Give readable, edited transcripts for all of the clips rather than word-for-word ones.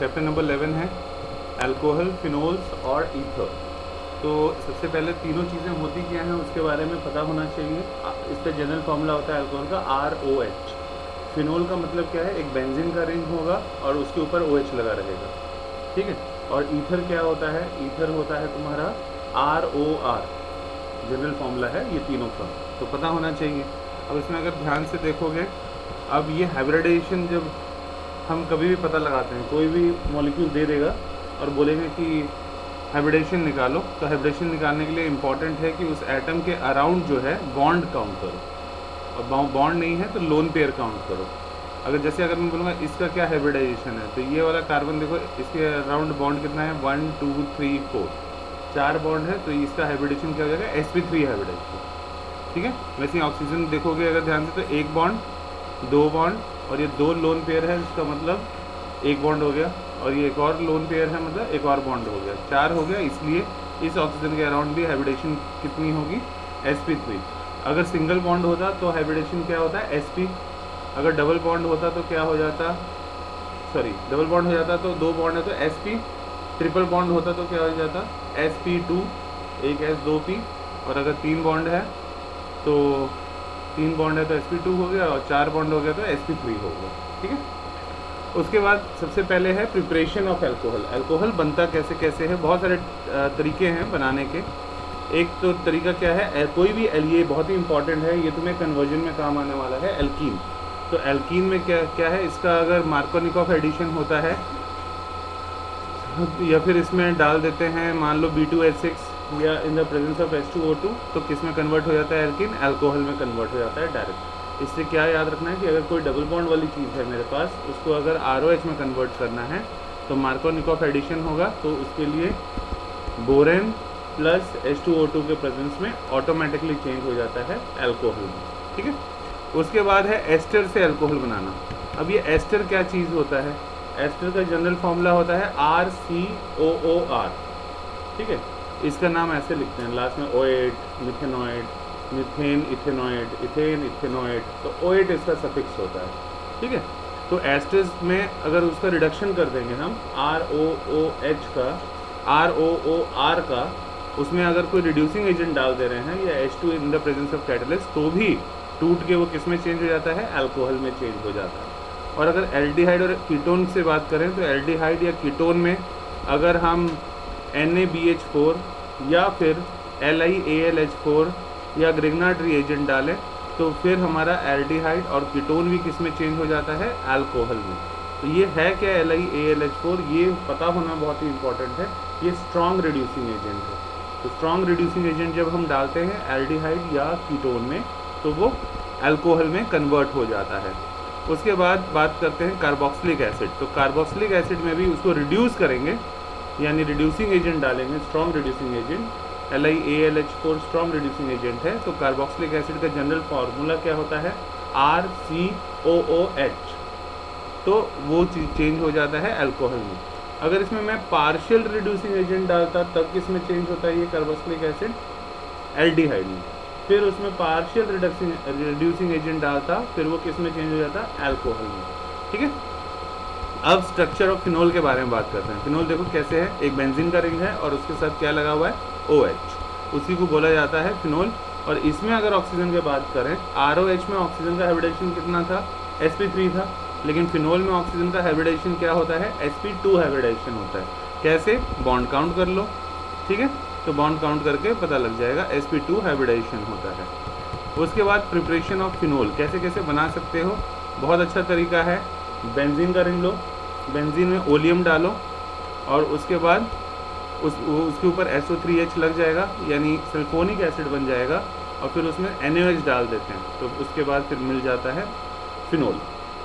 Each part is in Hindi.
चैप्टर नंबर 11 है अल्कोहल, फिनोल्स और ईथर। तो सबसे पहले तीनों चीज़ें होती क्या हैं उसके बारे में पता होना चाहिए। इसका जनरल फार्मूला होता है अल्कोहल का ROH। फिनोल का मतलब क्या है, एक बेंजीन का रिंग होगा और उसके ऊपर OH लगा रहेगा, ठीक है। और ईथर क्या होता है, ईथर होता है तुम्हारा ROR। जनरल फार्मूला है ये तीनों का, तो पता होना चाहिए। अब इसमें अगर ध्यान से देखोगे, अब ये हाइब्रिडाइजेशन जब हम कभी भी पता लगाते हैं, कोई भी मॉलिक्यूल दे देगा और बोलेंगे कि हाइब्रिडेशन निकालो, तो हाइब्रिडेशन निकालने के लिए इम्पॉर्टेंट है कि उस एटम के अराउंड जो है बॉन्ड काउंट करो, और बॉन्ड नहीं है तो लोन पेयर काउंट करो। अगर मैं बोलूँगा इसका क्या हाइब्रिडाइजेशन है, तो ये वाला कार्बन देखो, इसके अराउंड बॉन्ड कितना है, 1 2 3 4, 4 बॉन्ड है, तो इसका हाइब्रिडेशन क्या हो जाएगा, sp3 हाइब्रिडेशन, ठीक है। वैसे ही ऑक्सीजन देखोगे अगर ध्यान से, तो एक बॉन्ड, दो बॉन्ड, और ये दो लोन पेयर है, इसका मतलब एक बॉन्ड हो गया, और ये एक और लोन पेयर है, मतलब एक और बॉन्ड हो गया, 4 हो गया। इसलिए इस ऑक्सीजन के अराउंड भी हाइब्रिडेशन कितनी होगी, sp3। अगर सिंगल बॉन्ड होता तो हाइब्रिडेशन क्या होता है, sp। अगर डबल बॉन्ड होता तो क्या हो जाता, डबल बॉन्ड हो जाता तो दो बॉन्ड है तो sp। ट्रिपल बॉन्ड होता तो क्या हो जाता, sp2, एक s 2 p। और अगर तीन बॉन्ड है तो तीन बॉन्ड है तो sp2 हो गया, और 4 बॉन्ड हो गया तो sp3 हो गया, ठीक है। उसके बाद सबसे पहले है प्रिपरेशन ऑफ अल्कोहल। अल्कोहल बनता कैसे कैसे है, बहुत सारे तरीके हैं बनाने के। एक तो तरीका क्या है, कोई भी ये बहुत ही इंपॉर्टेंट है, ये तुम्हें कन्वर्जन में काम आने वाला है, एल्कीन। तो एल्कीन में क्या क्या है, इसका अगर मार्कोनिकॉफ एडिशन होता है, या फिर इसमें डाल देते हैं मान लो B2H6 या in the presence of H2O2, तो किस में कन्वर्ट हो जाता है, एल्कीन, अल्कोहल में कन्वर्ट हो जाता है डायरेक्ट। इससे क्या याद रखना है कि अगर कोई डबल बॉन्ड वाली चीज़ है मेरे पास, उसको अगर ROH में कन्वर्ट करना है तो मार्कोनिकॉफ एडिशन होगा, तो उसके लिए बोरेन प्लस H2O2 के प्रेजेंस में ऑटोमेटिकली चेंज हो जाता है अल्कोहल में, ठीक है। उसके बाद है एस्टर से अल्कोहल बनाना। अब ये एस्टर क्या चीज़ होता है, एस्टर का जनरल फॉर्मूला होता है RCOOR, ठीक है। इसका नाम ऐसे लिखते हैं, लास्ट में OH, methanol, methane ethanol, ethane ethanol, तो OH इसका सफिक्स होता है, ठीक है। तो एस्टर्स में अगर उसका रिडक्शन कर देंगे हम ROOH का, ROOR का, उसमें अगर कोई रिड्यूसिंग एजेंट डाल दे रहे हैं या H2 in the presence of catalyst, तो भी टूट के वो किस में चेंज हो जाता है, अल्कोहल में चेंज हो जाता है। और अगर एल्डिहाइड और कीटोन से बात करें, तो एल्डिहाइड या कीटोन में अगर हम NaBH4 या फिर LiAlH4 या ग्रिग्नार्ड रिएजेंट डालें, तो फिर हमारा एल्डिहाइड और कीटोन भी किस में चेंज हो जाता है, अल्कोहल में। तो ये है क्या, LiAlH4, ये पता होना बहुत ही इंपॉर्टेंट है। ये स्ट्रॉन्ग रिड्यूसिंग एजेंट है। तो स्ट्रॉन्ग रिड्यूसिंग एजेंट जब हम डालते हैं एल्डिहाइड या कीटोन में, तो वो अल्कोहल में कन्वर्ट हो जाता है। उसके बाद बात करते हैं कार्बोक्सिलिक एसिड। तो कार्बोक्सिलिक एसिड में भी उसको रिड्यूस करेंगे, यानी रिड्यूसिंग एजेंट डालेंगे, strong reducing agent. LiAlH4 strong reducing agent है, तो कार्बोक्सिलिक एसिड का जनरल फार्मूला क्या होता है, RCOOH। तो वो चीज़ चेंज हो जाता है अल्कोहल में। अगर इसमें मैं पार्शियल रिड्यूसिंग एजेंट डालता, तब किस में चेंज होता है ये कार्बोक्सिलिक एसिड, एल्डिहाइड में। फिर उसमें पार्शियल रिड्यूसिंग एजेंट डालता, फिर वो किस में चेंज हो जाता, अल्कोहल में, ठीक है। अब स्ट्रक्चर ऑफ फिनोल के बारे में बात करते हैं। फिनोल देखो कैसे है, एक बेंजीन का रिंग है और उसके साथ क्या लगा हुआ है, OH, उसी को बोला जाता है फिनोल। और इसमें अगर ऑक्सीजन की बात करें, ROH में ऑक्सीजन का हाइब्रिडेशन कितना था, sp3 था, लेकिन फिनोल में ऑक्सीजन का हाइब्रिडेशन क्या होता है, sp2 हाइब्रिडेशन होता है। कैसे, बॉन्ड काउंट कर लो, ठीक है, तो बॉन्ड काउंट करके पता लग जाएगा, sp2 हाइब्रिडेशन होता है। उसके बाद प्रिपरेशन ऑफ फिनोल कैसे कैसे बना सकते हो, बहुत अच्छा तरीका है। बेंजीन का रिंग लो, बेंजीन में ओलियम डालो, और उसके बाद उसके ऊपर SO3H लग जाएगा, यानी सल्फोनिक एसिड बन जाएगा, और फिर उसमें NaOH डाल देते हैं, तो उसके बाद फिर मिल जाता है फिनोल,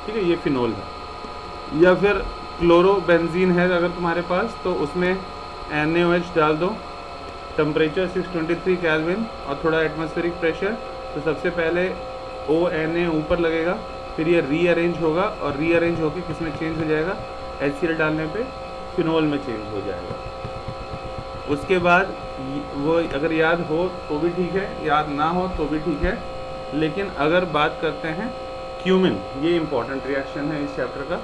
ठीक है। ये फिनोल है। या फिर क्लोरोबेंजीन है अगर तुम्हारे पास, तो उसमें NaOH डाल दो, टेम्परेचर 623 केल्विन और थोड़ा एटमॉस्फेरिक प्रेशर। तो सबसे पहले ONA ऊपर लगेगा, फिर ये रीअरेंज होगा, और रीअरेंज होकर किस में चेंज हो जाएगा, HCl डालने पे फिनोल में चेंज हो जाएगा। उसके बाद वो अगर याद हो तो भी ठीक है, याद ना हो तो भी ठीक है। लेकिन अगर बात करते हैं क्यूमिन, ये इंपॉर्टेंट रिएक्शन है इस चैप्टर का।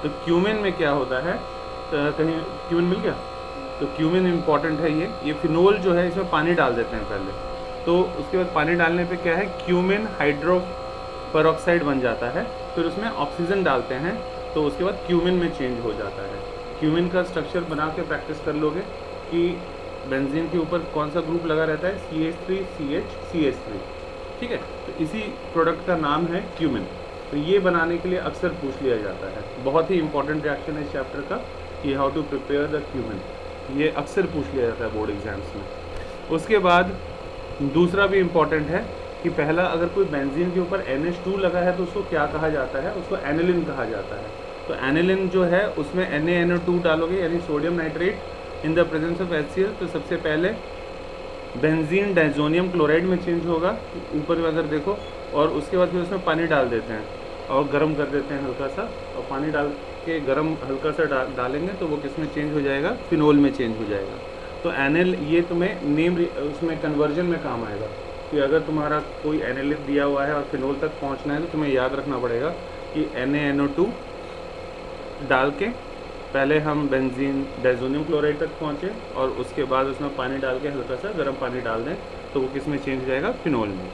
तो क्यूमिन में क्या होता है, कहीं क्यूमिन मिल गया? तो क्यूमिन इम्पॉर्टेंट है ये फिनोल जो है इसमें पानी डाल देते हैं पहले, तो उसके बाद पानी डालने पे क्या है, क्यूमिन हाइड्रो पेरोक्साइड बन जाता है, फिर उसमें ऑक्सीजन डालते हैं तो उसके बाद क्यूमिन में चेंज हो जाता है। क्यूमिन का स्ट्रक्चर बना के प्रैक्टिस कर लोगे कि बेंजीन के ऊपर कौन सा ग्रुप लगा रहता है, CH3 CH CH3, ठीक है। तो इसी प्रोडक्ट का नाम है क्यूमिन। तो ये बनाने के लिए अक्सर पूछ लिया जाता है, बहुत ही इंपॉर्टेंट रिएक्शन है इस चैप्टर का कि how to prepare the cumin, ये अक्सर पूछ लिया जाता है बोर्ड एग्जाम्स में। उसके बाद दूसरा भी इम्पॉर्टेंट है कि पहला अगर कोई बेंजीन के ऊपर NH2 लगा है तो उसको क्या कहा जाता है, उसको एनिलिन कहा जाता है। तो एनिलिन जो है उसमें NaNO2 डालोगे यानी sodium nitrate in the presence of HCl, तो सबसे पहले बेंजीन डाइजोनियम क्लोराइड में चेंज होगा ऊपर में अगर देखो, और उसके बाद फिर उसमें पानी डाल देते हैं और गर्म कर देते हैं हल्का सा, और पानी डाल के गर्म हल्का सा डालेंगे तो वो किस में चेंज हो जाएगा, फिनोल में चेंज हो जाएगा। तो एनिल ये तुम्हें नेम उसमें कन्वर्जन में काम आएगा कि अगर तुम्हारा कोई एनिलिन दिया हुआ है और फिनोल तक पहुंचना है तो तुम्हें याद रखना पड़ेगा कि NaNO2 डाल के पहले हम बेंजीन डाइजोनियम क्लोराइड तक पहुँचे और उसके बाद उसमें पानी डाल के हल्का सा गर्म पानी डाल दें तो वो किस में चेंज हो जाएगा, फिनोल में।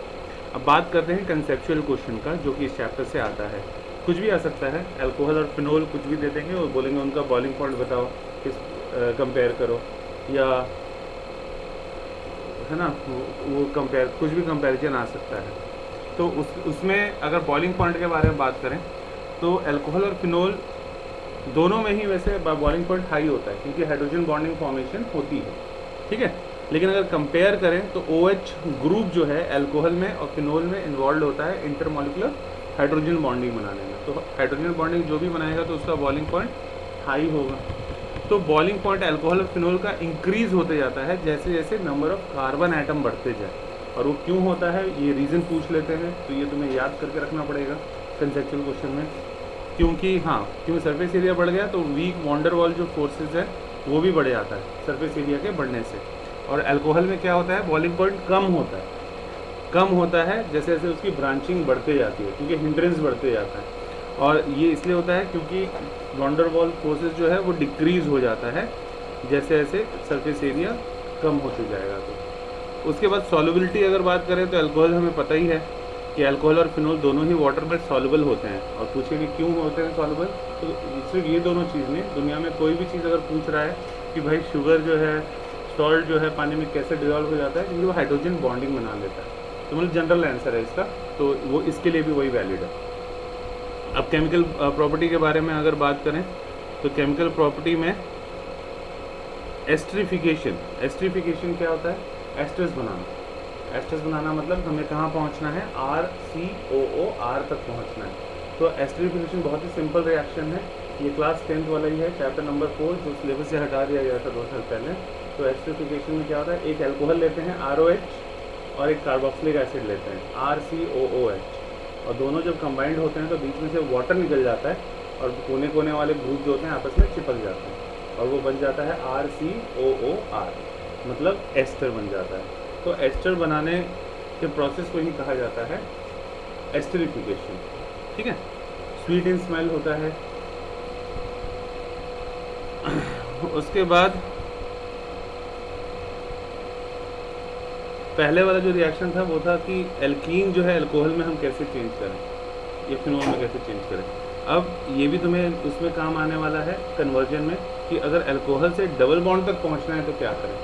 अब बात करते हैं कंसेप्चुअल क्वेश्चन का जो कि इस चैप्टर से आता है। कुछ भी आ सकता है, अल्कोहल और फिनोल कुछ भी दे देंगे और बोलेंगे उनका बॉइलिंग पॉइंट बताओ, किस कंपेयर करो, या है ना वो कंपेयर, कुछ भी कंपैरिजन आ सकता है। तो उसमें अगर बॉइलिंग पॉइंट के बारे में बात करें तो अल्कोहल और फिनोल दोनों में ही वैसे बॉइलिंग पॉइंट हाई होता है क्योंकि हाइड्रोजन बॉन्डिंग फॉर्मेशन होती है, ठीक है। लेकिन अगर कंपेयर करें तो OH ग्रुप जो है अल्कोहल में और फिनोल में इन्वॉल्व होता है इंटरमॉलिक्यूलर हाइड्रोजन बॉन्डिंग बनाने में। तो हाइड्रोजन बॉन्डिंग जो भी बनाएगा तो उसका बॉइलिंग पॉइंट हाई होगा। तो बॉइलिंग पॉइंट अल्कोहल और फिनोल का इंक्रीज होते जाता है जैसे जैसे नंबर ऑफ कार्बन एटम बढ़ते जाए, और वो क्यों होता है ये रीज़न पूछ लेते हैं, तो ये तुम्हें याद करके रखना पड़ेगा कंसेप्चुअल क्वेश्चन में। क्योंकि क्योंकि सरफेस एरिया बढ़ गया तो वीक वॉन्डर वॉल जो फोर्सेज है वो भी बढ़ जाता है सरफेस एरिया के बढ़ने से। और अल्कोहल में क्या होता है, बॉइलिंग पॉइंट कम होता है जैसे जैसे उसकी ब्रांचिंग बढ़ते जाती है क्योंकि हिंड्रेंस बढ़ते जाता है। और ये इसलिए होता है क्योंकि वॉन्डर वॉल फोर्सेज जो है वो डिक्रीज हो जाता है जैसे जैसे सरफेस एरिया कम होते जाएगा। तो उसके बाद सॉल्युबिलिटी अगर बात करें तो अल्कोहल हमें पता ही है कि अल्कोहल और फिनोल दोनों ही वाटर में सॉल्युबल होते हैं। और पूछे कि क्यों होते हैं सॉल्युबल, तो सिर्फ ये दोनों चीज़ नहीं, दुनिया में कोई भी चीज़ अगर पूछ रहा है कि भाई शुगर जो है, सॉल्ट जो है पानी में कैसे डिजॉल्व हो जाता है, क्योंकि वो हाइड्रोजन बॉन्डिंग बना लेता है। तो मतलब जनरल आंसर है इसका, तो वो इसके लिए भी वही वैलिड है। अब केमिकल प्रॉपर्टी के बारे में अगर बात करें तो केमिकल प्रॉपर्टी में एस्टरिफिकेशन क्या होता है, एस्टर्स बनाना मतलब हमें कहाँ पहुँचना है, RCOO R तक पहुँचना है। तो एस्टरिफिकेशन बहुत ही सिंपल रिएक्शन है, ये क्लास 10th वाला ही है, चैप्टर नंबर 4 जो सिलेबस से हटा दिया गया था 2 साल पहले। तो एस्टरिफिकेशन में क्या होता है, एक अल्कोहल लेते हैं ROH और एक कार्बोक्सिलिक एसिड लेते हैं RCOOH, और दोनों जब कंबाइंड होते हैं तो बीच में से वाटर निकल जाता है और कोने कोने वाले ग्रुप जो होते हैं आपस में चिपक जाते हैं और वो बन जाता है RCOOR, मतलब एस्टर बन जाता है। तो एस्टर बनाने के प्रोसेस को ही कहा जाता है एस्टरिफिकेशन, ठीक है। स्वीट इन स्मेल होता है। उसके बाद पहले वाला जो रिएक्शन था वो था कि एल्कीन जो है अल्कोहल में हम कैसे चेंज करें, ये फिनोल में कैसे चेंज करें। अब ये भी तुम्हें उसमें काम आने वाला है कन्वर्जन में कि अगर अल्कोहल से डबल बॉन्ड तक पहुंचना है तो क्या करें।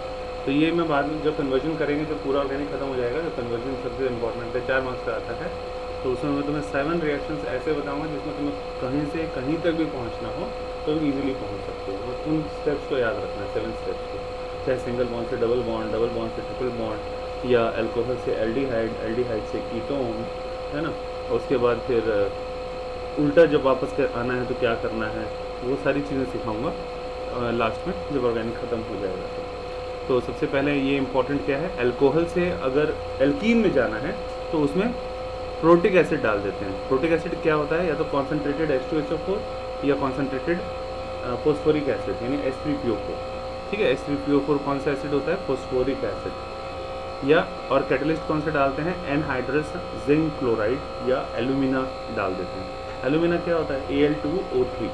तो ये मैं बाद में जब कन्वर्जन करेंगे तो पूरा ऑर्गेनिक खत्म हो जाएगा। जो कन्वर्जन सबसे इंपॉर्टेंट है, 4 मार्क्स का आता है, तो उसमें मैं तुम्हें 7 रिएक्शंस ऐसे बताऊंगा जिसमें तुम्हें कहीं से कहीं तक भी पहुंचना हो तो ईजिली पहुंच सकते हो। उन स्टेप्स को याद रखना है, 7 स्टेप्स को, चाहे सिंगल बॉन्ड से डबल बॉन्ड से ट्रिपल बॉन्ड, या अल्कोहल से एल्डिहाइड से कीटोन, है ना। और उसके बाद फिर उल्टा जब वापस आना है तो क्या करना है, वो सारी चीज़ें सिखाऊंगा लास्ट में जब ऑर्गेनिक ख़त्म हो जाएगा। तो सबसे पहले ये इंपॉर्टेंट क्या है, अल्कोहल से अगर एल्कीन में जाना है तो उसमें प्रोटिक एसिड डाल देते हैं। प्रोटिक एसिड क्या होता है, या तो कॉन्सेंट्रेटेड H2SO4 या कॉन्सेंट्रेटेड फॉस्फोरिक एसिड यानी H3PO4, ठीक है। H3PO4 कौन सा एसिड होता है, फॉस्फोरिक एसिड। या और कैटलिस्ट कौन सा डालते हैं, एनहाइड्रस जिंक क्लोराइड या एल्यूमिना डाल देते हैं। एल्यूमिना क्या होता है, Al2O3,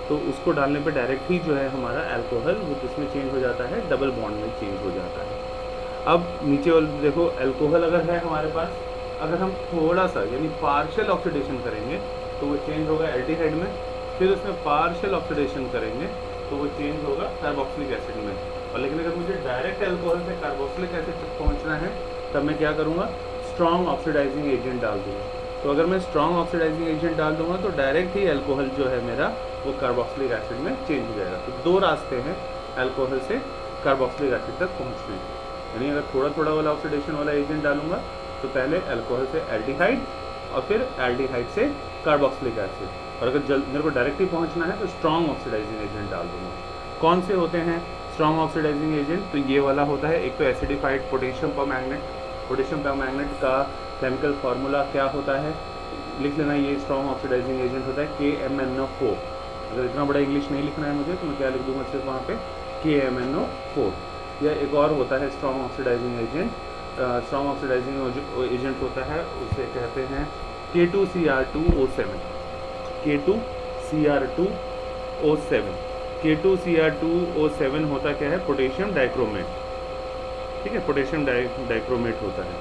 तो उसको डालने पे डायरेक्ट ही जो है हमारा अल्कोहल वो किसमें चेंज हो जाता है, डबल बॉन्ड में चेंज हो जाता है। अब नीचे वाले देखो, अल्कोहल अगर है हमारे पास, अगर हम थोड़ा सा यानी पार्शियल ऑक्सीडेशन करेंगे तो वो चेंज होगा एल्डिहाइड में, फिर उसमें पार्शियल ऑक्सीडेशन करेंगे तो वो चेंज होगा कार्बोक्सिलिक एसिड में। और लेकिन अगर मुझे डायरेक्ट अल्कोहल से कार्बोक्सिलिक एसिड तक पहुंचना है तब मैं क्या करूँगा, स्ट्रॉन्ग ऑक्सीडाइजिंग एजेंट डाल दूँगा। तो अगर मैं स्ट्रॉन्ग ऑक्सीडाइजिंग एजेंट डाल दूंगा तो डायरेक्ट ही अल्कोहल जो है मेरा वो कार्बोक्सिलिक एसिड में चेंज हो जाएगा। तो दो रास्ते हैं अल्कोहल से कार्बोक्सिलिक एसिड तक पहुंचने के। यानी अगर थोड़ा थोड़ा वाला ऑक्सीडेशन वाला एजेंट डालूंगा तो पहले अल्कोहल से एल्डिहाइड और फिर एल्डिहाइड से कार्बोक्सिलिक एसिड, और अगर मेरे को डायरेक्ट ही पहुंचना है तो स्ट्रॉन्ग ऑक्सीडाइजिंग एजेंट डाल दूंगा। कौन से होते हैं स्ट्रॉन्ग ऑक्सीडाइजिंग एजेंट? तो ये वाला होता है, एक तो acidified potassium permanganate. Potassium permanganate का केमिकल फार्मूला क्या होता है, लिख लेना, ये स्ट्रॉन्ग ऑक्सीडाइजिंग एजेंट होता है KMnO4। अगर इतना बड़ा इंग्लिश नहीं लिखना है मुझे तो मैं क्या लिख दूंगा सिर्फ वहाँ पे KMnO4। या एक और होता है strong oxidising agent, strong oxidising agent होता है, उसे कहते हैं K2Cr2O7। K2Cr2O7 K2Cr2O7 होता क्या है, पोटेशियम डाइक्रोमेट। ठीक है, पोटेशियम डाइक्रोमेट होता है।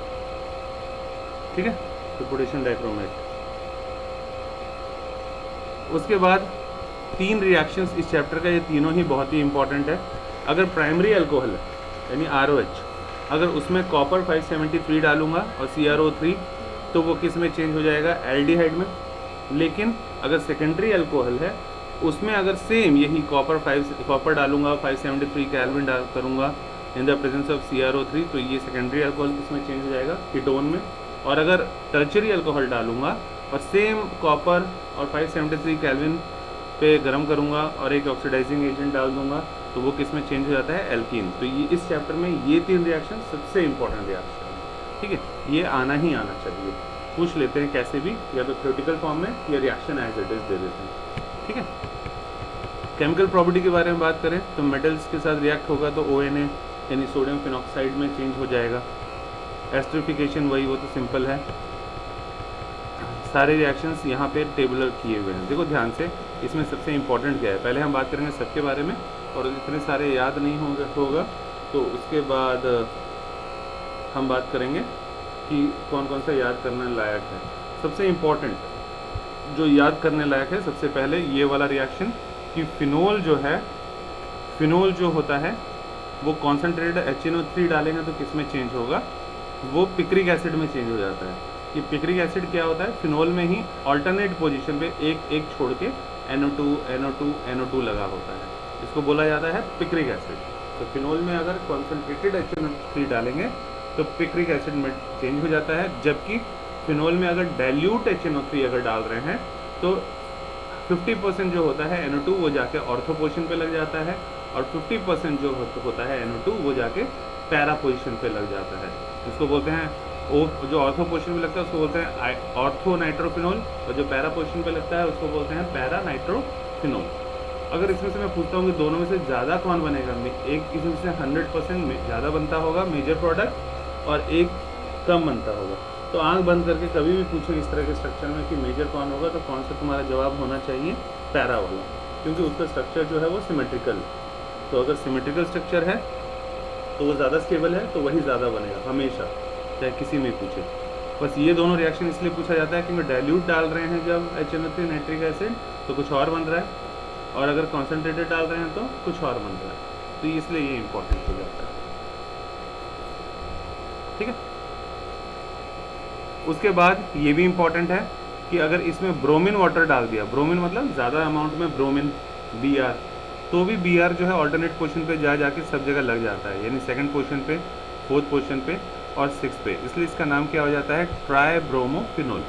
ठीक है, तो पोटेशियम डाइक्रोमेट। उसके बाद 3 रिएक्शंस इस चैप्टर का, ये तीनों ही बहुत ही इंपॉर्टेंट है। अगर प्राइमरी अल्कोहल है यानी ROH, अगर उसमें कॉपर 573 डालूंगा और CrO3 तो वो किस में चेंज हो जाएगा, एल्डिहाइड में। लेकिन अगर सेकेंडरी अल्कोहल है उसमें अगर सेम यही कॉपर डालूंगा 573 केल्विन डाल करूँगा in the presence of CrO3 तो ये सेकेंडरी अल्कोहल किसमें चेंज हो जाएगा, कीटोन में। और अगर टर्शरी अल्कोहल डालूंगा और सेम कॉपर और 573 केल्विन पे गर्म करूंगा और एक ऑक्सीडाइजिंग एजेंट डाल दूंगा तो वो किस में चेंज हो जाता है, एल्कीन। तो ये इस चैप्टर में ये 3 रिएक्शन सबसे इंपॉर्टेंट रिएक्शन है। ठीक है, ये आना ही आना चाहिए। पूछ लेते हैं कैसे भी, या तो थ्योरेटिकल फॉर्म में या रिएक्शन एज इट इज दे देते हैं। ठीक है, केमिकल प्रॉपर्टी के बारे में बात करें तो मेटल्स के साथ रिएक्ट होगा तो ONA यानी सोडियम फिनॉक्साइड में चेंज हो जाएगा। एस्टरिफिकेशन वही, वो तो सिंपल है। सारे रिएक्शंस यहाँ पे टेबुलर किए हुए हैं, देखो ध्यान से। इसमें सबसे इंपॉर्टेंट क्या है, पहले हम बात करेंगे सबके बारे में, और इतने सारे याद नहीं होगा तो उसके बाद हम बात करेंगे कि कौन कौन सा याद करने लायक है। सबसे इम्पॉर्टेंट जो याद करने लायक है, सबसे पहले ये वाला रिएक्शन कि फिनोल जो है, फिनोल जो होता है वो कॉन्सेंट्रेटेड HNO3 डालेंगे तो किस में चेंज होगा, वो पिक्रिक एसिड में चेंज हो जाता है। ये पिक्रिक एसिड क्या होता है, फिनोल में ही अल्टरनेट पोजीशन पे एक छोड़ के NO2 NO2 NO2 लगा होता है, इसको बोला जाता है पिक्रिक एसिड। तो फिनोल में अगर कॉन्सेंट्रेटेड HNO3 डालेंगे तो पिक्रिक एसिड में चेंज हो जाता है, जबकि फिनोल में अगर डाइल्यूट HNO3 अगर डाल रहे हैं तो 50% जो होता है NO2 वो जाके ऑर्थो पोजीशन पे लग जाता है, और 50% जो होता है NO2 वो जाके पैरा पोजीशन पे लग जाता है। इसको बोलते हैं जो ऑर्थो पोजीशन पे लगता है उसको बोलते हैं ऑर्थो नाइट्रोफिनोल, और जो पैरा पोजीशन पे लगता है उसको बोलते हैं पैरा नाइट्रोफिनोल। अगर इसमें से मैं पूछता हूँ कि दोनों में से ज़्यादा कौन बनेगा, एक इसमें से 100% ज़्यादा बनता होगा मेजर प्रोडक्ट, और एक कम बनता होगा। तो आंख बंद करके कभी भी पूछो इस तरह के स्ट्रक्चर में कि मेजर कौन होगा, तो कौन सा तुम्हारा जवाब होना चाहिए, पैरा वाला, क्योंकि उसका स्ट्रक्चर जो है वो सिमेट्रिकल। तो अगर सिमेट्रिकल स्ट्रक्चर है तो वो ज़्यादा स्टेबल है, तो वही ज़्यादा बनेगा हमेशा, चाहे किसी में पूछे। बस ये दोनों रिएक्शन इसलिए पूछा जाता है क्योंकि डाइल्यूट डाल रहे हैं जब HNO3 नाइट्रिक एसिड तो कुछ और बन रहा है, और अगर कॉन्सेंट्रेटेड डाल रहे हैं तो कुछ और बन रहा है, तो इसलिए ये इंपॉर्टेंट हो जाता है। ठीक है, उसके बाद ये भी इंपॉर्टेंट है कि अगर इसमें ब्रोमीन वाटर डाल दिया, ब्रोमीन मतलब ज़्यादा अमाउंट में ब्रोमीन Br, तो भी Br जो है ऑल्टरनेट पोजीशन पे जाके सब जगह लग जाता है, यानी सेकंड पोजीशन पे, फोर्थ पोजीशन पे और सिक्स पे, इसलिए इसका नाम क्या हो जाता है, ट्राई ब्रोमोफिनोल।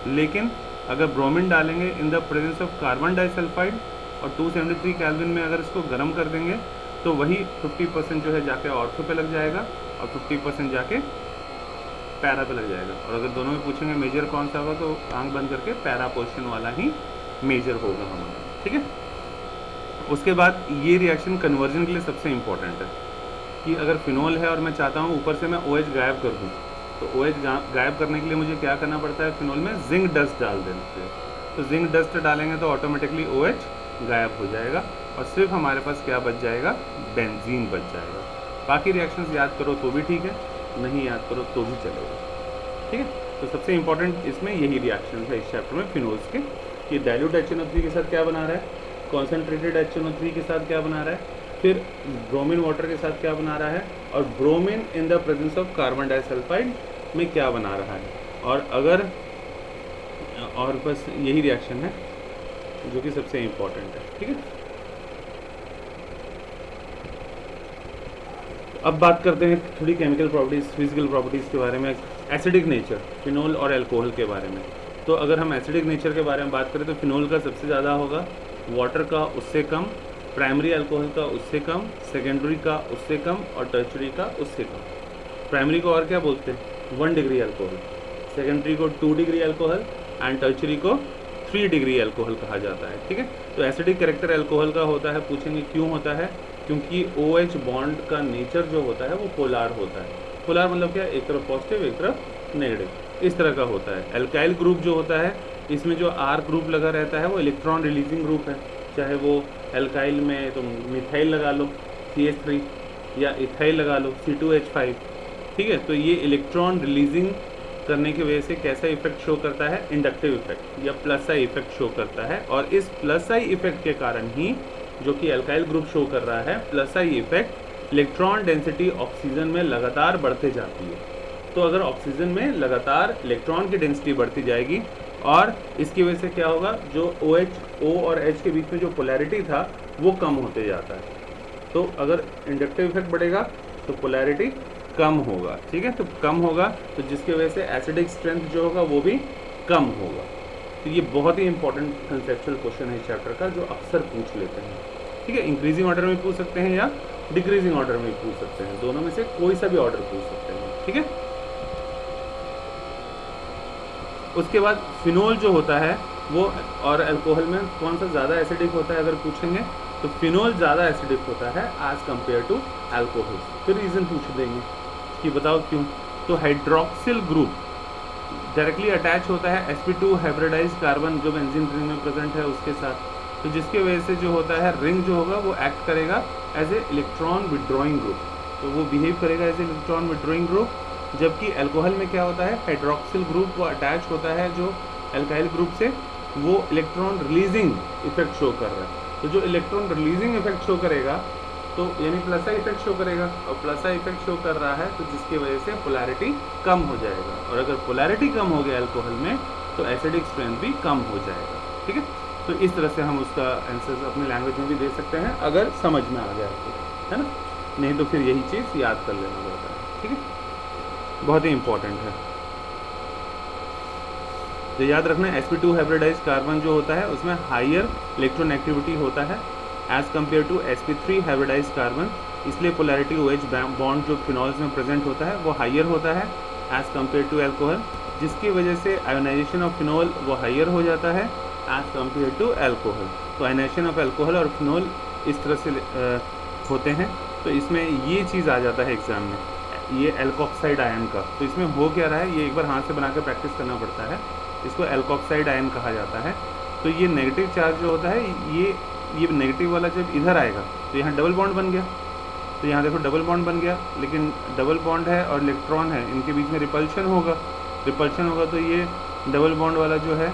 लेकिन अगर ब्रोमीन डालेंगे in the presence of carbon disulphide और 273 केल्विन में अगर इसको गर्म कर देंगे तो वही 50% जो है जाके ऑर्थो पे लग जाएगा और 50% जाके पैरा पे लग जाएगा। और अगर दोनों में पूछेंगे मेजर कौन सा होगा तो आंख बंद करके पैरा पोजीशन वाला ही मेजर होगा हमारा। ठीक है, उसके बाद ये रिएक्शन कन्वर्जन के लिए सबसे इम्पोर्टेंट है कि अगर फिनोल है और मैं चाहता हूँ ऊपर से मैं OH गायब कर दूँ, तो OH गायब करने के लिए मुझे क्या करना पड़ता है, फिनोल में जिंक डस्ट डाल देते हैं। तो जिंक डस्ट डालेंगे तो ऑटोमेटिकली OH गायब हो जाएगा और सिर्फ हमारे पास क्या बच जाएगा, बेंजीन बच जाएगा। बाकी रिएक्शंस याद करो तो भी ठीक है, नहीं याद करो तो भी चलेगा, ठीक है। तो सबसे इंपॉर्टेंट इसमें यही रिएक्शन है इस चैप्टर में फिनोल्स के, कि डाइल्यूट HNO3 के साथ क्या बना रहा है, कॉन्सेंट्रेटेड HNO3 के साथ क्या बना रहा है, फिर ब्रोमीन वाटर के साथ क्या बना रहा है, और bromine in the presence of carbon disulphide में क्या बना रहा है। और बस यही रिएक्शन है जो कि सबसे इम्पोर्टेंट है, ठीक है। अब बात करते हैं थोड़ी केमिकल प्रॉपर्टीज़, फिजिकल प्रॉपर्टीज़ के बारे में। एसिडिक नेचर फिनोल और अल्कोहल के बारे में। तो अगर हम एसिडिक नेचर के बारे में बात करें तो फिनोल का सबसे ज़्यादा होगा, वाटर का उससे कम, प्राइमरी अल्कोहल का उससे कम, सेकेंडरी का उससे कम और टर्शरी का उससे कम। प्राइमरी को और क्या बोलते हैं, 1 डिग्री अल्कोहल, सेकेंडरी को 2 डिग्री अल्कोहल एंड टर्शरी को 3 डिग्री अल्कोहल कहा जाता है, ठीक है। तो एसिडिक कैरेक्टर अल्कोहल का होता है, पूछेंगे क्यों होता है, क्योंकि OH बॉन्ड का नेचर जो होता है वो पोलार होता है। पोलार मतलब क्या, एक तरफ पॉजिटिव एक तरफ नेगेटिव, इस तरह का होता है। एल्काइल ग्रुप जो होता है इसमें जो R ग्रुप लगा रहता है वो इलेक्ट्रॉन रिलीजिंग ग्रुप है, चाहे वो एल्काइल में तो मिथाइल लगा लो CH3 या इथाइल लगा लो C2H5, ठीक है। तो ये इलेक्ट्रॉन रिलीजिंग करने की वजह से कैसा इफेक्ट शो करता है, इंडक्टिव इफेक्ट या प्लस आई इफेक्ट शो करता है। और इस प्लस आई इफेक्ट के कारण ही जो कि अल्काइल ग्रुप शो कर रहा है, plus I effect, electron density oxygen में लगातार बढ़ते जाती है। तो अगर ऑक्सीजन में लगातार इलेक्ट्रॉन की डेंसिटी बढ़ती जाएगी और इसकी वजह से क्या होगा, जो O और H के बीच में जो पोलैरिटी था वो कम होते जाता है। तो अगर इंडक्टिव इफेक्ट बढ़ेगा तो पोलैरिटी कम होगा, ठीक है। तो कम होगा तो जिसकी वजह से एसिडिक स्ट्रेंथ जो होगा वो भी कम होगा। तो ये बहुत ही इंपॉर्टेंट कंसेप्चुअल क्वेश्चन है इस चैप्टर का, जो अक्सर पूछ लेते हैं, ठीक है। इंक्रीजिंग ऑर्डर में पूछ सकते हैं या डिक्रीजिंग ऑर्डर में पूछ सकते हैं, दोनों में से कोई सा भी ऑर्डर पूछ सकते हैं, ठीक है। उसके बाद फिनोल जो होता है वो और अल्कोहल में कौन सा ज़्यादा एसिडिक होता है, अगर पूछेंगे तो फिनोल ज़्यादा एसिडिक होता है एज कम्पेयर टू अल्कोहल। फिर रीज़न पूछ देंगे कि बताओ क्यों। तो हाइड्रोक्सिल ग्रुप डायरेक्टली अटैच होता है sp2 हाइब्रिडाइज कार्बन जो बेंजीन रिंग में प्रेजेंट है उसके साथ, तो जिसके वजह से जो होता है रिंग जो होगा वो एक्ट करेगा as a electron withdrawing group, तो वो बिहेव करेगा as a electron withdrawing group. जबकि अल्कोहल में क्या होता है, हाइड्रोक्सिल ग्रुप वो अटैच होता है जो अल्काइल ग्रुप से, वो इलेक्ट्रॉन रिलीजिंग इफेक्ट शो कर रहा है। तो जो इलेक्ट्रॉन रिलीजिंग इफेक्ट शो करेगा तो यानी प्लस आई इफेक्ट शो करेगा, और प्लस आई इफेक्ट शो कर रहा है तो जिसकी वजह से पोलैरिटी कम हो जाएगा, और अगर पोलैरिटी कम हो गया अल्कोहल में तो एसिडिक स्ट्रेंथ भी कम हो जाएगा, ठीक है। तो इस तरह से हम उसका आंसर अपने लैंग्वेज में भी दे सकते हैं अगर समझ में आ गया तो, है ना। नहीं तो फिर यही चीज़ याद कर लेना पड़ता है, ठीक है, बहुत ही इंपॉर्टेंट है। तो याद रखना sp2 हाइब्रिडाइज कार्बन जो होता है उसमें हायर इलेक्ट्रोनेगेटिविटी होता है as compared to sp3 hybridise carbon, इसलिए पोलैरिटी OH बॉन्ड जो फिनॉल्स में प्रेजेंट होता है वो हायर होता है एज कम्पेयर टू अल्कोहल, जिसकी वजह से आयोनाइजेशन ऑफ फिनॉल वो हायर हो जाता है एज कम्पेयर टू अल्कोहल। तो आयोनाइजेशन ऑफ अल्कोहल और फिनॉल इस तरह से होते हैं। तो इसमें ये चीज़ आ जाता है एग्जाम में, ये एल्कोक्साइड आयन का। तो इसमें हो क्या रहा है, ये एक बार हाथ से बना कर प्रैक्टिस करना पड़ता है। इसको एल्कोक्साइड आयन कहा जाता है। तो ये नेगेटिव चार्ज जो होता है ये नेगेटिव वाला जब इधर आएगा तो यहाँ डबल बॉन्ड बन गया, तो यहाँ देखो डबल बॉन्ड बन गया, लेकिन डबल बॉन्ड है और इलेक्ट्रॉन है, इनके बीच में रिपल्शन होगा तो ये डबल बॉन्ड वाला जो है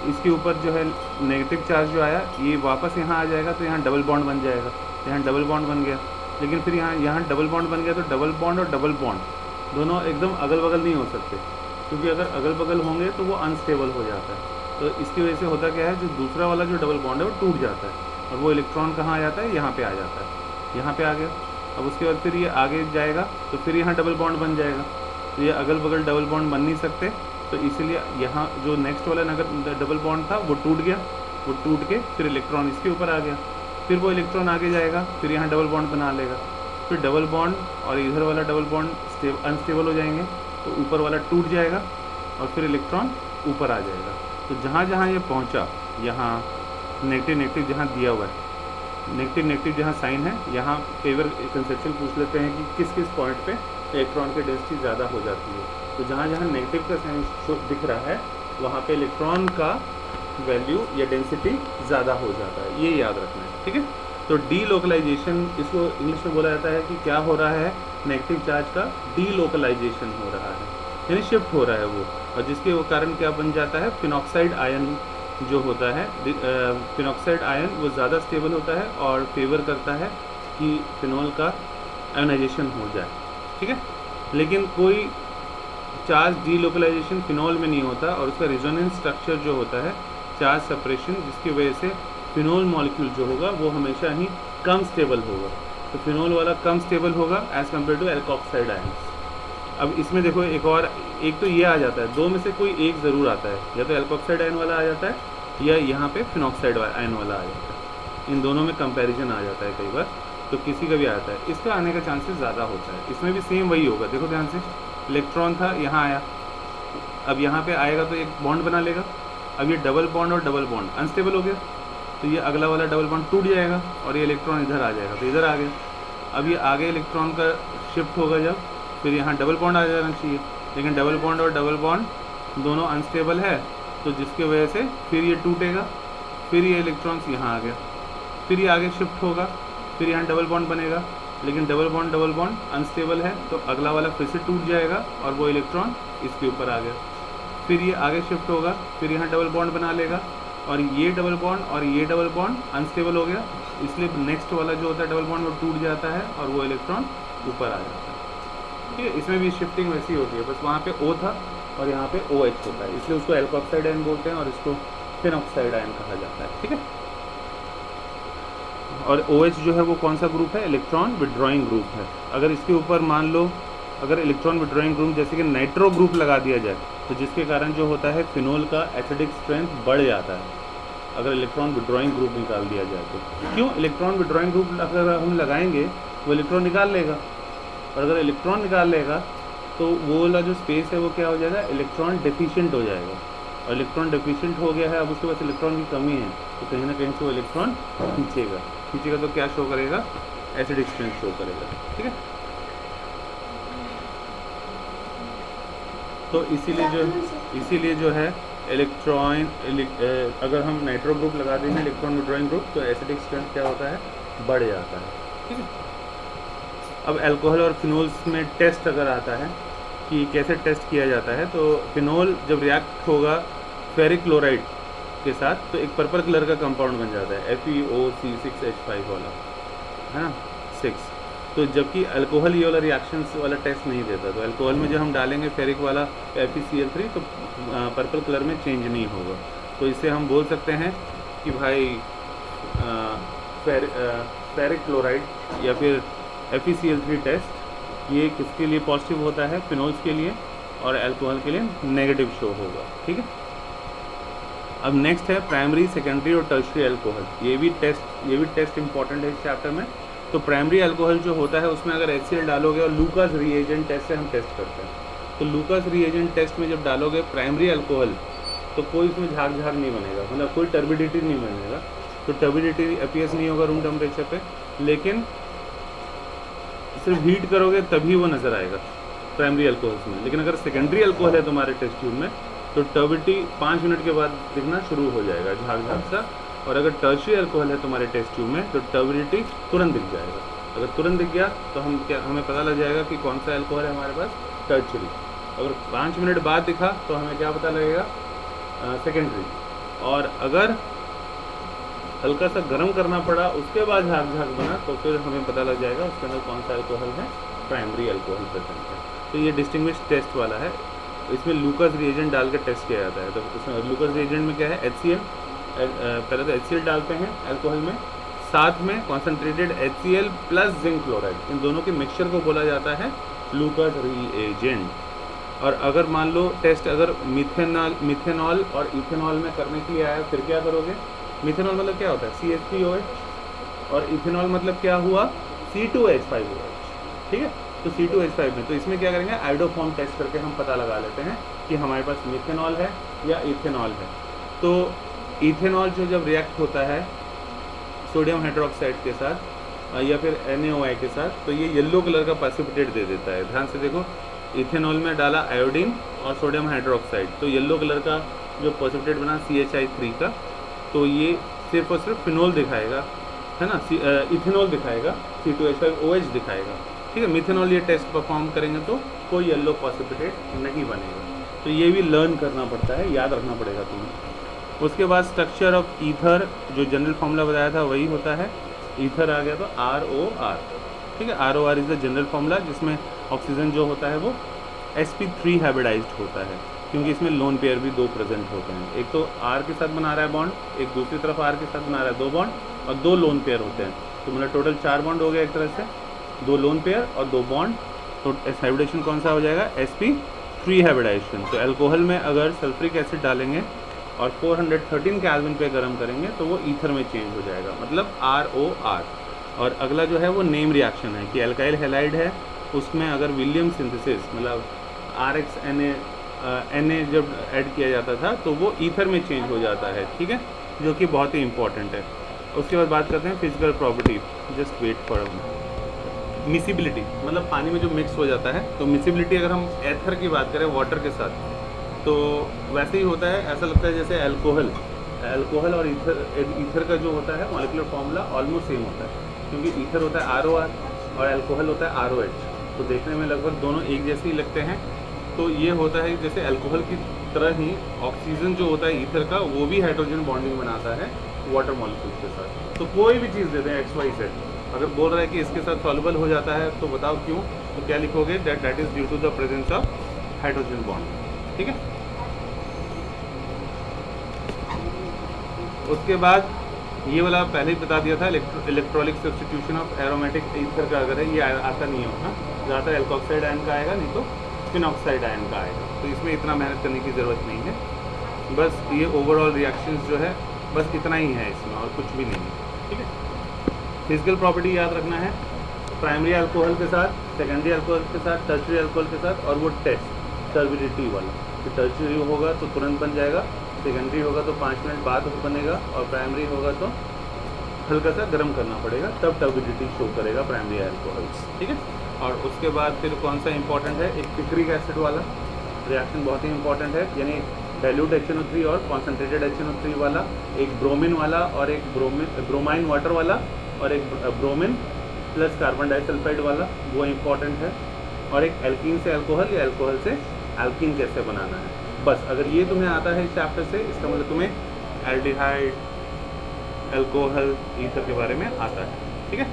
इसके ऊपर जो है नेगेटिव चार्ज जो आया ये वापस यहाँ आ जाएगा, तो यहाँ डबल बॉन्ड बन जाएगा, यहाँ डबल बॉन्ड बन गया। लेकिन फिर यहाँ डबल बॉन्ड बन गया तो डबल बॉन्ड और डबल बॉन्ड दोनों एकदम अगल बगल नहीं हो सकते, क्योंकि अगर अगल बगल होंगे तो वो अनस्टेबल हो जाता है। तो इसकी वजह से होता क्या है, जो दूसरा वाला जो डबल बॉन्ड है वो टूट जाता है और वो इलेक्ट्रॉन कहाँ आ जाता है, यहाँ पे आ जाता है, यहाँ पे आ गया। अब उसके बाद फिर ये आगे जाएगा तो फिर यहाँ डबल बॉन्ड बन जाएगा, तो ये अगल बगल डबल बॉन्ड बन नहीं सकते, तो इसीलिए यहाँ जो नेक्स्ट वाला अगर डबल बॉन्ड था वो टूट गया, वो टूट के फिर इलेक्ट्रॉन इसके ऊपर आ गया, फिर वो इलेक्ट्रॉन आगे जाएगा, फिर यहाँ डबल बॉन्ड बना लेगा, फिर डबल बॉन्ड और इधर वाला डबल बॉन्ड अनस्टेबल हो जाएंगे, तो ऊपर वाला टूट जाएगा और फिर इलेक्ट्रॉन ऊपर आ जाएगा। तो जहाँ जहाँ ये पहुँचा, यहाँ नेगेटिव नेगेटिव जहाँ दिया हुआ है, नेगेटिव नेगेटिव जहाँ साइन है, यहाँ कई बार कंसेप्शन पूछ लेते हैं कि किस किस पॉइंट पे इलेक्ट्रॉन की डेंसिटी ज़्यादा हो जाती है। तो जहाँ जहाँ नेगेटिव का साइन दिख रहा है वहाँ पे इलेक्ट्रॉन का वैल्यू या डेंसिटी ज़्यादा हो जाता है, ये याद रखना है, ठीक है। तो डी लोकलाइजेशन, इसको इंग्लिश में बोला जाता है कि क्या हो रहा है, नेगेटिव चार्ज का डी लोकलाइजेशन हो रहा है, यानी शिफ्ट हो रहा है वो, और जिसके वो कारण क्या बन जाता है, फिनॉक्साइड आयन जो होता है, फिनॉक्साइड आयन वो ज़्यादा स्टेबल होता है और फेवर करता है कि फिनॉल का आयोनाइजेशन हो जाए, ठीक है। लेकिन कोई चार्ज डीलोकलाइजेशन फिनॉल में नहीं होता, और उसका रिजोनेंस स्ट्रक्चर जो होता है चार्ज सेपरेशन, जिसकी वजह से फिनॉल मॉलिक्यूल जो होगा वो हमेशा ही कम स्टेबल होगा। तो फिनॉल वाला कम स्टेबल होगा as compared to alkoxide ions. अब इसमें देखो एक तो ये आ जाता है, दो में से कोई एक ज़रूर आता है, या तो एल्कोक्साइड आयन वाला आ जाता है या यहाँ पे फिनॉक्साइड आयन वाला आ जाता है। इन दोनों में कंपैरिजन आ जाता है कई बार, तो किसी का भी आता है, इसका आने का चांसेस ज़्यादा होता है। इसमें भी सेम वही होगा, देखो ध्यान से, इलेक्ट्रॉन था यहाँ आया, अब यहाँ पे आएगा तो एक बॉन्ड बना लेगा। अब ये डबल बॉन्ड और डबल बॉन्ड अनस्टेबल हो गया, तो ये अगला वाला डबल बॉन्ड टूट जाएगा और ये इलेक्ट्रॉन इधर आ जाएगा, तो इधर आ गया। अब ये आगे इलेक्ट्रॉन का शिफ्ट होगा जब, फिर यहाँ डबल बॉन्ड आ जाना चाहिए, लेकिन डबल बॉन्ड और डबल बॉन्ड दोनों अनस्टेबल है, तो जिसकी वजह से फिर ये टूटेगा, फिर ये इलेक्ट्रॉन्स यहाँ आ गया, फिर ये आगे शिफ्ट होगा, फिर यहाँ डबल बॉन्ड बनेगा, लेकिन डबल बॉन्ड अनस्टेबल है, तो अगला वाला फिर से टूट जाएगा और वो इलेक्ट्रॉन इसके ऊपर आ गया। फिर ये आगे शिफ्ट होगा, फिर यहाँ डबल बॉन्ड बना लेगा, और ये डबल बॉन्ड और ये डबल बॉन्ड अनस्टेबल हो गया, इसलिए नेक्स्ट वाला जो होता है डबल बॉन्ड वो टूट जाता है और वो इलेक्ट्रॉन ऊपर आ जाता है, ठीक है। इसमें भी शिफ्टिंग वैसी होती है, बस वहाँ पे O था और यहाँ पे OH होता है, इसलिए उसको एल्कोक्साइड आयन बोलते हैं और इसको फिनॉक्साइड आयन कहा जाता है, ठीक है। और OH जो है वो कौन सा ग्रुप है, इलेक्ट्रॉन विड्रॉइंग ग्रुप है। अगर इसके ऊपर मान लो अगर इलेक्ट्रॉन विड्रॉइंग ग्रुप जैसे कि नाइट्रो ग्रुप लगा दिया जाए, तो जिसके कारण जो होता है फिनोल का एसिडिक स्ट्रेंथ बढ़ जाता है, अगर इलेक्ट्रॉन विड्रॉइंग ग्रुप निकाल दिया जाए तो। क्यों, इलेक्ट्रॉन विड्रॉइंग ग्रुप अगर हम लगाएंगे वो इलेक्ट्रॉन निकाल लेगा, और अगर इलेक्ट्रॉन निकाल लेगा तो वो वाला जो स्पेस है वो क्या हो जाएगा, इलेक्ट्रॉन डेफिशिएंट हो जाएगा, और इलेक्ट्रॉन डेफिशिएंट हो गया है, अब उसके पास इलेक्ट्रॉन की कमी है, तो कहीं ना कहीं से वो इलेक्ट्रॉन खींचेगा तो क्या शो करेगा, एसिडिक स्ट्रेंथ शो करेगा, ठीक है। तो इसीलिए जो है इलेक्ट्रॉन अगर हम नाइट्रो ग्रुप लगा देंगे इलेक्ट्रॉन विड्रॉइंग ग्रुप, तो एसिडिक स्ट्रेंथ क्या होता है, बढ़ जाता है, ठीक है। अब अल्कोहल और फिनोल्स में टेस्ट अगर आता है कि कैसे टेस्ट किया जाता है, तो फिनोल जब रिएक्ट होगा फेरिक क्लोराइड के साथ, तो एक पर्पल कलर का कंपाउंड बन जाता है, FeOC6H5 वाला, है ना, 6। तो जबकि अल्कोहल ये वाला रिएक्शंस वाला टेस्ट नहीं देता, तो अल्कोहल में जब हम डालेंगे फेरिक वाला FeCl3 तो पर्पल कलर में चेंज नहीं होगा। तो इससे हम बोल सकते हैं कि भाई फेरिक क्लोराइड या फिर FeCl3 टेस्ट ये किसके लिए पॉजिटिव होता है, फिनोल्स के लिए, और अल्कोहल के लिए नेगेटिव शो होगा, ठीक है। अब नेक्स्ट है प्राइमरी, सेकेंडरी और टर्शियरी अल्कोहल। ये भी टेस्ट इंपॉर्टेंट है इस चैप्टर में। तो प्राइमरी अल्कोहल जो होता है उसमें अगर HCl डालोगे, और लूकास रिएजेंट टेस्ट से हम टेस्ट करते हैं, तो लूकास रिएजेंट टेस्ट में जब डालोगे प्राइमरी अल्कोहल, तो कोई इसमें झाग नहीं बनेगा, मतलब कोई टर्बिडिटी नहीं बनेगा, तो टर्बिडिटी अपीयर्स नहीं होगा रूम टेम्परेचर पे, लेकिन सिर्फ हीट करोगे तभी वो नज़र आएगा प्राइमरी अल्कोहल्स में। लेकिन अगर सेकेंडरी अल्कोहल है तुम्हारे टेस्ट ट्यूब में, तो टर्बिडिटी 5 मिनट के बाद दिखना शुरू हो जाएगा, झाग सा। और अगर टर्शियरी अल्कोहल है तुम्हारे टेस्ट ट्यूब में, तो टर्बिडिटी तुरंत दिख जाएगा। अगर तुरंत दिख गया तो हमें पता लग जाएगा कि कौन सा अल्कोहल है हमारे पास, टर्शियरी। अगर 5 मिनट बाद दिखा तो हमें क्या पता लगेगा, सेकेंडरी। और अगर हल्का सा गर्म करना पड़ा उसके बाद झाग बना, तो फिर हमें पता लग जाएगा उसके अंदर कौन सा अल्कोहल है, प्राइमरी अल्कोहल प्रेजेंट है। तो ये डिस्टिंग्विश टेस्ट वाला है, इसमें लूकास रिएजेंट डाल के टेस्ट किया जाता है। तो इसमें लूकास रिएजेंट में क्या है, HCl, पहले तो HCl डालते हैं अल्कोहल में, साथ में concentrated HCl plus zinc chloride, इन दोनों के मिक्सचर को बोला जाता है लूकास रिएजेंट। और अगर मान लो टेस्ट अगर मिथेनॉल और इथेनॉल में करने के लिए आया, फिर क्या करोगे, मिथेनॉल मतलब क्या होता है, CH3OH, और इथेनॉल मतलब क्या हुआ, C2H5OH, ठीक है। तो C2H5 में, तो इसमें क्या करेंगे, आयोडोफॉर्म टेस्ट करके हम पता लगा लेते हैं कि हमारे पास मिथेनॉल है या इथेनॉल है। तो इथेनॉल जो जब रिएक्ट होता है सोडियम हाइड्रोक्साइड के साथ या फिर NaOH के साथ, तो ये येलो कलर का प्रेसिपिटेट दे देता है। ध्यान से देखो, इथेनॉल में डाला आयोडीन और सोडियम हाइड्रोक्साइड, तो येलो कलर का जो प्रेसिपिटेट बना CH3 का, तो ये सिर्फ और सिर्फ फिनोल दिखाएगा, है ना, इथेनॉल दिखाएगा, C2H5OH दिखाएगा, ठीक है। मिथेनॉल ये टेस्ट परफॉर्म करेंगे तो कोई येलो प्रेसिपिटेट नहीं बनेगा। तो ये भी लर्न करना पड़ता है, याद रखना पड़ेगा तुम्हें। उसके बाद स्ट्रक्चर ऑफ ईथर, जो जनरल फॉर्मूला बताया था वही होता है। ईथर आ गया तो ROR, ठीक है। ROR is the general formula, जिसमें ऑक्सीजन जो होता है वो sp3 हाइब्रिडाइज्ड होता है, क्योंकि इसमें लोन पेयर भी 2 प्रेजेंट होते हैं। एक तो R के साथ बना रहा है बॉन्ड, एक दूसरी तरफ R के साथ बना रहा है 2 बॉन्ड, और 2 लोन पेयर होते हैं। तो मतलब टोटल 4 बॉन्ड हो गया एक तरह से, 2 लोन पेयर और 2 बॉन्ड। तो हाइब्रिडेशन कौन सा हो जाएगा? sp3 hybridisation. तो अल्कोहल में अगर सल्फ्रिक एसिड डालेंगे और 413 केल्विन पे गर्म करेंगे तो वो ईथर में चेंज हो जाएगा, मतलब ROR। और अगला जो है वो नेम रिएक्शन है कि अल्काइल हैलाइड है, उसमें अगर विलियम सिंथेसिस मतलब RX Na जब ऐड किया जाता था तो वो ईथर में चेंज हो जाता है, ठीक है, जो कि बहुत ही इंपॉर्टेंट है। उसके बाद बात करते हैं physical property. Just wait for miscibility, मतलब पानी में जो मिक्स हो जाता है। तो मिसिबिलिटी अगर हम एथर की बात करें वाटर के साथ, तो वैसे ही होता है, ऐसा लगता है जैसे अल्कोहल और ईथर का जो होता है मॉलिक्यूलर फॉर्मूला ऑलमोस्ट सेम होता है, क्योंकि ईथर होता है ROR और अल्कोहल होता है ROH। तो देखने में लगभग दोनों एक जैसे ही लगते हैं। तो ये होता है जैसे अल्कोहल की तरह ही ऑक्सीजन जो होता है ईथर का, वो भी हाइड्रोजन बॉन्डिंग बनाता है वाटर मॉलिक्यूल्स के साथ। तो कोई भी चीज़ देते हैं XYZ, अगर बोल रहा है कि इसके साथ सॉल्युबल हो जाता है तो बताओ क्यों, तो क्या लिखोगे? That is due to the presence of hydrogen bond, ठीक है। उसके बाद ये वाला पहले ही बता दिया था, electronic substitution of aromatic ether का अगर है, ये आता नहीं होगा, ज़्यादातर एल्कोक्साइड आयन का आएगा, नहीं तो फिनॉक्साइड आयन का आएगा। तो इसमें इतना मेहनत करने की ज़रूरत नहीं है, बस ये ओवरऑल रिएक्शंस जो है बस इतना ही है इसमें, और कुछ भी नहीं है, ठीक है। फिजिकल प्रॉपर्टी याद रखना है, प्राइमरी अल्कोहल के साथ, सेकेंडरी अल्कोहल के साथ, टर्शरी अल्कोहल के साथ, और वो टेस्ट टर्बिडिटी वाला, तो टर्शरी होगा तो तुरंत बन जाएगा, सेकेंडरी होगा तो 5 मिनट बाद बनेगा, और प्राइमरी होगा तो हल्का सा गर्म करना पड़ेगा, तब टर्बिडिटी शो करेगा प्राइमरी अल्कोहल्स, ठीक है। और उसके बाद फिर कौन सा इंपॉर्टेंट है? एक पिक्रिक एसिड वाला रिएक्शन बहुत ही इंपॉर्टेंट है, यानी डाइल्यूट HNO3 और कॉन्सेंट्रेटेड HNO3 वाला, एक ब्रोमीन वाला और एक ब्रोमाइन वाटर वाला, और एक ब्रोमीन प्लस कार्बन डाइसल्फाइड वाला, वो इम्पॉर्टेंट है। और एक एल्कीन से अल्कोहल या अल्कोहल से एल्कीन कैसे बनाना है। बस अगर ये तुम्हें आता है इस चैप्टर से, इसका मतलब तुम्हें एल्डिहाइड, अल्कोहल, ईथर के बारे में आता है, ठीक है।